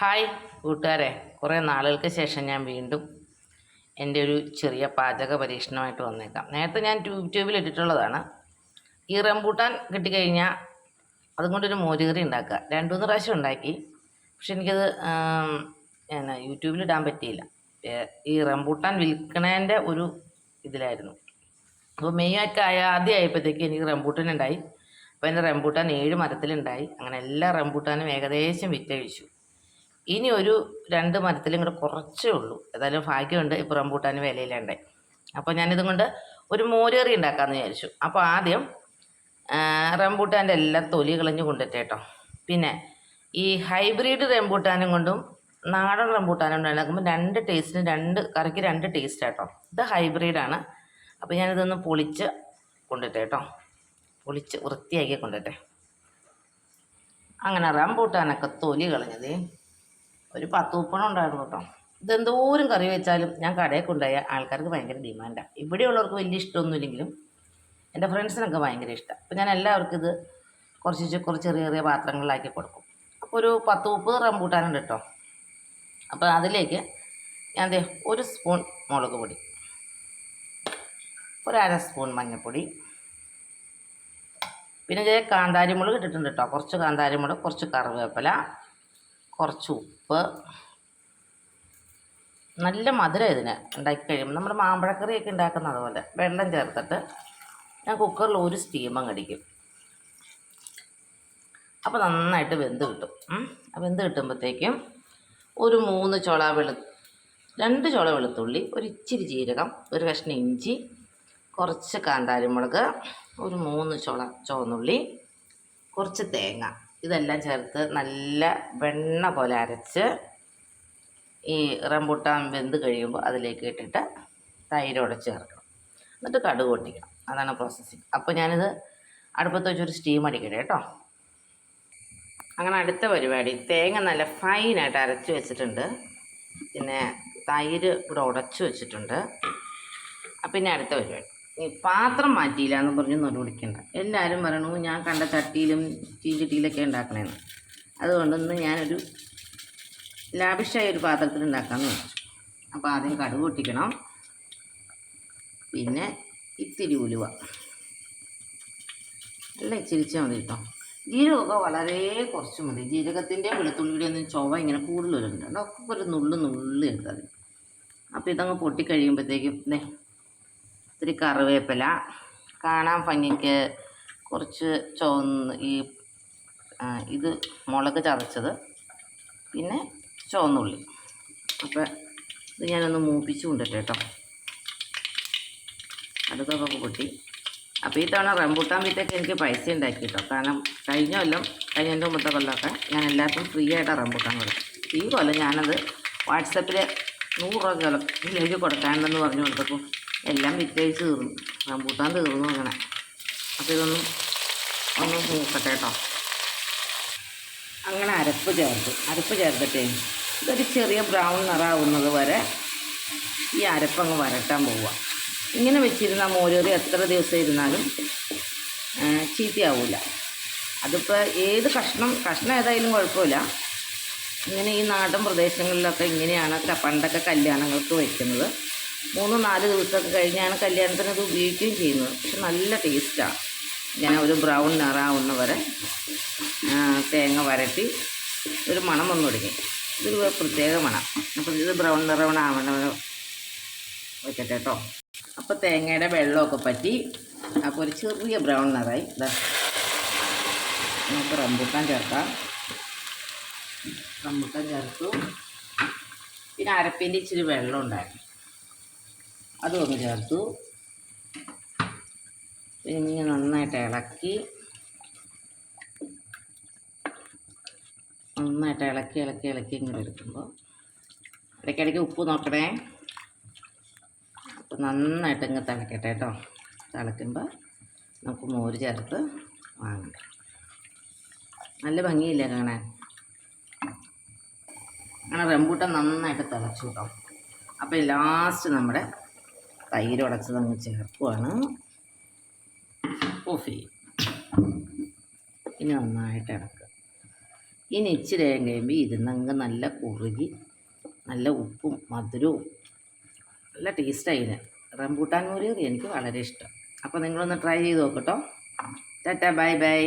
Hi കൂട്ടുകാരെ, കുറേ നാളുകൾക്ക് ശേഷം ഞാൻ വീണ്ടും എൻ്റെ ഒരു ചെറിയ പാചക പരീക്ഷണമായിട്ട് വന്നേക്കാം. നേരത്തെ ഞാൻ യൂട്യൂബിൽ ഇട്ടിട്ടുള്ളതാണ്. ഈ റംബൂട്ടാൻ കിട്ടിക്കഴിഞ്ഞാൽ അതും കൊണ്ടൊരു മോരുകറി ഉണ്ടാക്കുക. 2-3 പ്രാവശ്യം ഉണ്ടാക്കി. പക്ഷെ എനിക്കത് യൂട്യൂബിൽ ഇടാൻ പറ്റിയില്ല. ഈ റംബൂട്ടാൻ വിൽക്കണേൻ്റെ ഒരു ഇതിലായിരുന്നു. അപ്പോൾ മെയ്യൊക്കെ ആദ്യമായപ്പോഴത്തേക്ക് എനിക്ക് റംബൂട്ടാൻ ഉണ്ടായി. അപ്പോൾ എൻ്റെ റംബൂട്ടാൻ 7 മരത്തിലുണ്ടായി. അങ്ങനെ എല്ലാ റംബൂട്ടാനും ഏകദേശം വിറ്റഴിച്ചു. ഇനി ഒരു 2 മരത്തിലും കൂടെ കുറച്ചേ ഉള്ളൂ. ഏതായാലും ഭാഗ്യമുണ്ട്, ഇപ്പോൾ റംബൂട്ടാൻ വിലയിലുണ്ടായി. അപ്പോൾ ഞാനിതും കൊണ്ട് ഒരു മോരുകറി ഉണ്ടാക്കാമെന്ന് വിചാരിച്ചു. അപ്പോൾ ആദ്യം റംബൂട്ടാൻ്റെ എല്ലാം തൊലി കളഞ്ഞ് കൊണ്ടിട്ട് കേട്ടോ. പിന്നെ ഈ ഹൈബ്രിഡ് റംബൂട്ടാനും കൊണ്ടും നാടൻ റംബൂട്ടാനും കൊണ്ട് ഉണ്ടാക്കുമ്പോൾ 2 ടേസ്റ്റിന് കറിക്ക് 2 ടേസ്റ്റ് കേട്ടോ. ഇത് ഹൈബ്രിഡാണ്. അപ്പോൾ ഞാനിതൊന്ന് പൊളിച്ച് കൊണ്ടിട്ട് കേട്ടോ. പൊളിച്ച് വൃത്തിയാക്കി കൊണ്ടിട്ടെ. അങ്ങനെ റംബൂട്ടാനൊക്കെ തൊലി കളഞ്ഞത് ഒരു 10-30 ഉണ്ടായിരുന്നു കേട്ടോ. ഇതെന്തോരം കറി വെച്ചാലും ഞാൻ കടയിൽ കൊണ്ടുപോയ ആൾക്കാർക്ക് ഭയങ്കര ഡിമാൻഡാണ്. ഇവിടെയുള്ളവർക്ക് വലിയ ഇഷ്ടമൊന്നുമില്ലെങ്കിലും എൻ്റെ ഫ്രണ്ട്സിനൊക്കെ ഭയങ്കര ഇഷ്ടമാണ്. അപ്പോൾ ഞാൻ എല്ലാവർക്കും ഇത് കുറച്ച് ചെറിയ പാത്രങ്ങളിലാക്കി കൊടുക്കും. അപ്പോൾ ഒരു 10-30 റംബൂട്ടാനുണ്ട് കേട്ടോ. അപ്പോൾ അതിലേക്ക് ഞാൻ ഒരു സ്പൂൺ മുളക് പൊടി, ഒരു 1/2 സ്പൂൺ മഞ്ഞൾപ്പൊടി, പിന്നെ കാന്താരി മുളക് ഇട്ടിട്ടുണ്ട് കേട്ടോ. കുറച്ച് കാന്താരി മുളക്, കുറച്ച് കറിവേപ്പില, കുറച്ച് ഉപ്പ്. നല്ല മധുരം ഇതിന് ഉണ്ടാക്കി കഴിയുമ്പോൾ നമ്മുടെ മാമ്പഴക്കറിയൊക്കെ ഉണ്ടാക്കുന്ന അതുപോലെ വെള്ളം ചേർത്തിട്ട് ഞാൻ കുക്കറിൽ ഒരു സ്റ്റീമം കടിക്കും. അപ്പോൾ നന്നായിട്ട് വെന്ത് കിട്ടും. വെന്ത് കിട്ടുമ്പോഴത്തേക്കും ഒരു 2 ചോള വെളുത്തുള്ളി, ഒരു ഇച്ചിരി ജീരകം, ഒരു കഷ്ണം ഇഞ്ചി, കുറച്ച് കാന്താരി മുളക്, ഒരു 3 ചോള ചുവന്നുള്ളി, കുറച്ച് തേങ്ങ, ഇതെല്ലാം ചേർത്ത് നല്ല വെണ്ണ പോലെ അരച്ച് ഈ റംബൂട്ടാൻ വെന്ത് കഴിയുമ്പോൾ അതിലേക്ക് ഇട്ടിട്ട് തൈരോടെ ചേർക്കണം. എന്നിട്ട് കടുക് പൊട്ടിക്കണം. അതാണ് പ്രോസസ്സിങ്. അപ്പോൾ ഞാനിത് അടുപ്പത്ത് വെച്ചൊരു സ്റ്റീം അടിക്കട്ടെ കേട്ടോ. അങ്ങനെ അടുത്ത പരിപാടി, തേങ്ങ നല്ല ഫൈനായിട്ട് അരച്ച് വെച്ചിട്ടുണ്ട്. പിന്നെ തൈര് ഇവിടെ ഉടച്ച് വെച്ചിട്ടുണ്ട്. പിന്നെ അടുത്ത പരിപാടി, ഈ പാത്രം മാറ്റിയില്ല എന്ന് പറഞ്ഞ് നൊലുപിടിക്കണ്ട. എല്ലാവരും പറയണു ഞാൻ കണ്ട ചട്ടിയിലും ചീഞ്ചട്ടിയിലൊക്കെ ഉണ്ടാക്കണേന്ന്. അതുകൊണ്ടൊന്ന് ഞാനൊരു ലാവിഷായ ഒരു പാത്രത്തിൽ ഉണ്ടാക്കാമെന്ന് വെച്ചു. അപ്പോൾ ആദ്യം കടുക് പൊട്ടിക്കണം. പിന്നെ ഇത്തിരി ഉലുവ, നല്ല ഇച്ചിരിച്ചാൽ മതി കേട്ടോ. ജീരകമൊക്കെ വളരെ കുറച്ച് മതി. ജീരകത്തിൻ്റെ വെളുത്തുള്ളിയുടെ ഒന്നും ചൊവ്വ ഇങ്ങനെ കൂടുതൽ വരുന്നുണ്ട്. ഒക്കെ ഒരു നുള്ളി എടുത്താൽ മതി. അപ്പോൾ ഇതങ്ങ് പൊട്ടിക്കഴിയുമ്പോഴത്തേക്കും ഇത്തിരി കറിവേപ്പില, കാണാൻ ഭംഗിക്ക് കുറച്ച് ഇത് മുളക് ചതച്ചത്, പിന്നെ ചുവന്നുള്ളി. അപ്പോൾ ഇത് ഞാനൊന്ന് മൂപ്പിച്ച് കൊണ്ടിട്ട് കേട്ടോ. അടുത്തൊക്കെ പൊട്ടി. അപ്പോൾ ഈ തവണ റംബൂട്ടാൻ വിത്തൊക്കെ എനിക്ക് പൈസ ഉണ്ടാക്കി കേട്ടോ. കാരണം കഴിഞ്ഞതിൻ്റെ മുമ്പത്തെ കൊല്ലമൊക്കെ ഞാൻ എല്ലാവർക്കും ഫ്രീ ആയിട്ടാണ് റംബൂട്ടാൻ കൊടുക്കും. ഈ കൊല്ലം ഞാനത് വാട്സപ്പിൽ 100 രൂപ ഇതിലേക്ക് കൊടുക്കാനുണ്ടെന്ന് പറഞ്ഞു കൊടുത്തപ്പോൾ എല്ലാം വിറ്റഴിച്ച് തീർന്നു. റംബൂട്ടാൻ തീർന്നു അങ്ങനെ. അപ്പോൾ ഇതൊന്ന് മൂക്കട്ടെ കേട്ടോ. അങ്ങനെ അരപ്പ് ചേർത്തിട്ടേ ഇതൊരു ചെറിയ ബ്രൗൺ നിറാവുന്നത് വരെ ഈ അരപ്പങ്ങ് വരട്ടാൻ പോവുക. ഇങ്ങനെ വെച്ചിരുന്ന മോരുകറി എത്ര ദിവസം ഇരുന്നാലും ചീത്തയാവില്ല. അതിപ്പോൾ ഏത് കഷ്ണം ഏതായാലും കുഴപ്പമില്ല. ഇങ്ങനെ ഈ നാടൻ പ്രദേശങ്ങളിലൊക്കെ ഇങ്ങനെയാണ് പണ്ടൊക്കെ കല്യാണങ്ങൾക്ക് വയ്ക്കുന്നത്. 3-4 ദിവസമൊക്കെ കഴിഞ്ഞാണ് കല്യാണത്തിന് ഇത് ഉപയോഗിക്കുകയും ചെയ്യുന്നത്. പക്ഷെ നല്ല ടേസ്റ്റാണ്. ഇങ്ങനെ ഒരു ബ്രൗൺ നിറാവുന്ന വരെ തേങ്ങ വരട്ടി ഒരു മണം വന്നു തുടങ്ങി. ഇതൊരു പ്രത്യേക മണം. അപ്പോൾ ഇത് ബ്രൗൺ നിറവണാവണ വയ്ക്കട്ടെ കേട്ടോ. അപ്പോൾ തേങ്ങയുടെ വെള്ളമൊക്കെ പറ്റി അപ്പോൾ ഒരു ചെറിയ ബ്രൗൺ നിറായി. നമുക്ക് റംബൂട്ടാൻ ചേർക്കാം. റംബൂട്ടാൻ ചേർത്തു. പിന്നെ അരപ്പിൻ്റെ ഇച്ചിരി വെള്ളം ഉണ്ടായിരുന്നു, അതും ഒന്ന് ചേർത്തു. പിന്നെ നന്നായിട്ട് ഇളക്കി ഇങ്ങനെ എടുക്കുമ്പോൾ ഇടയ്ക്കിടയ്ക്ക് ഉപ്പ് നോക്കണേ. അപ്പോൾ നന്നായിട്ട് ഇങ്ങ് തിളക്കട്ടെ കേട്ടോ. തിളയ്ക്കുമ്പോൾ നമുക്ക് മോര് ചേർത്ത് വാങ്ങണം. നല്ല ഭംഗിയില്ലേ കാണാൻ. അങ്ങനെ റംബൂട്ടാൻ നന്നായിട്ട് തിളച്ചു കേട്ടോ. അപ്പോൾ ലാസ്റ്റ് നമ്മുടെ തൈര് ഉടച്ചത് അങ്ങ് ചേർക്കുവാണ്. ഓഫ് ചെയ്യും. ഇനി നന്നായിട്ട് ഇളക്കുക. ഇനി ഇച്ചിരി നേരം കഴിയുമ്പോൾ ഇരുന്നങ്ങ് നല്ല കുറുകി നല്ല ഉപ്പും മധുരവും നല്ല ടേസ്റ്റായിന്. റംബൂട്ടാൻ മോര് കറി എനിക്ക് വളരെ ഇഷ്ടം. അപ്പോൾ നിങ്ങളൊന്ന് ട്രൈ ചെയ്ത് നോക്കട്ടോ. Tata, bye by.